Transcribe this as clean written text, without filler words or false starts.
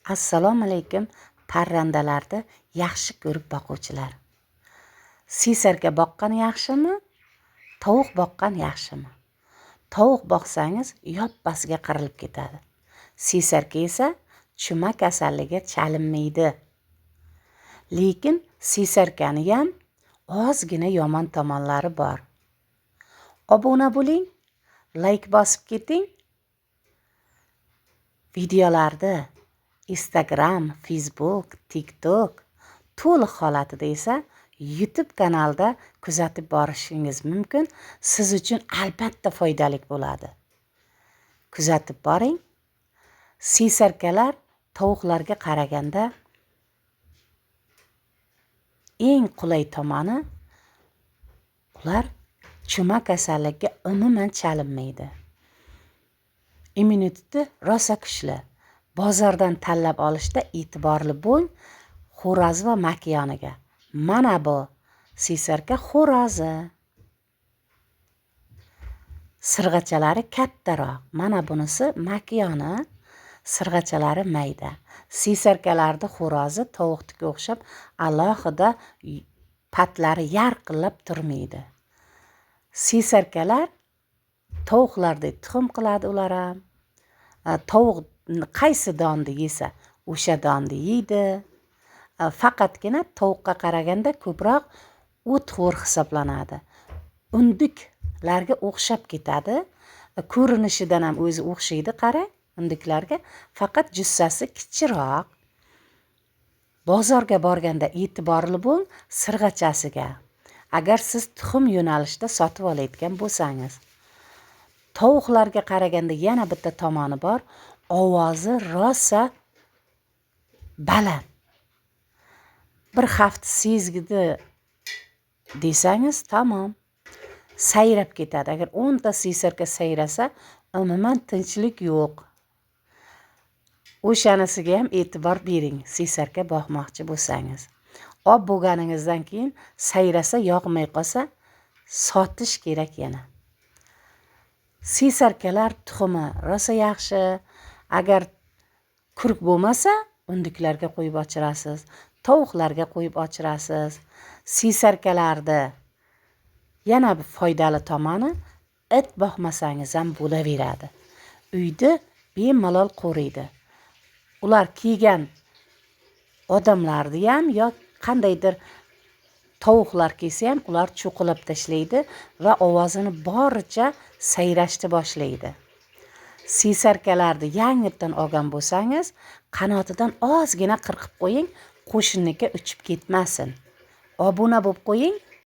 Assalomu alaykum parrandalarni yaxshi ko'rib boquvchilar. Sisarka boqqan yaxshimi? Tovuq boqqan yaxshimi? Tovuq boqsangiz yoppasiga qirilib ketadi. Sisarka esa chuma kasalligiga chalinmaydi. Lekin sisarkani ham ozgina yomon tomonlari bor. Obuna bo'ling, like bosib keting. Videolarda Instagram, Facebook, TikTok to'liq holatida esa YouTube kanalida kuzatib borishingiz mumkin. Siz uchun albatta foydali bo'ladi. Kuzatib boring. Sisarkalar tovuqlarga qaraganda eng qulay tomoni ular chuma kasalligiga umuman chalinmaydi. Immuniteti rosa kuchli. Bozordan tanlab olishda e'tiborli bo'ling xo'roz va makiyoniga. Mana bu sisarka xo'rozi. Sirg'achalari kattaroq. Mana bunisi makiyoni, sirg'achalari mayda. Sisarkalarda xo'rozi tovuqnikiga o'xshab alohida patlari yarqillab turmaydi. Sisarkalar tovuqlardek tuxum qiladi ular ham. Tovuq qaysi donni yesa o'sha donni yeydi. Faqatgina tovuqqa qaraganda ko'proq o'txo'r hisoblanadi. Undiklarga o'xshab ketadi. Ko'rinishidan ham o'zi o'xshaydi, qarang, undiklarga, faqat jussasi kichikroq. Bozorga borganda e'tiborli bo'ling sirg'achasiga. Agar siz tuxum yo'nalishida sotib oladigan bo'lsangiz. Tovuqlarga qaraganda yana bitta tomoni bor. Ovozi rosa baland. Bir hafta sezgidi desangiz tamom. Sayrab ketadi. Agar 10 ta sisarka sayrasa, umuman tinchlik yo'q. O'shanisiga ham e'tibor bering, sisarka boqmoqchi bo'lsangiz. Ob bo'lganingizdan keyin sayrasa, yoqmay qolsa, sotish kerak yana. Sisarkalar tuxumi rosa yaxshi. Agar kurk bo'lmasa, undiklarga qo'yib ochirasiz, tovuqlarga qo'yib ochirasiz. Sisarkalarda yana bir foydali tomoni, it boqmasangiz ham bo'laveradi. Uyda bemalol qo'riydi. Ular kiygan odamlarni ham yo qandaydir tovuqlar kelsa ham ular cho'qilib tashlaydi va ovozini boricha sayrashni boshlaydi. Sisarkalarni yangitdan olgan bo'lsangiz, qanotidan ozgina qirqib qo'ying, qo'shinlikka uchib ketmasin. Obuna bo'lib qo'ying.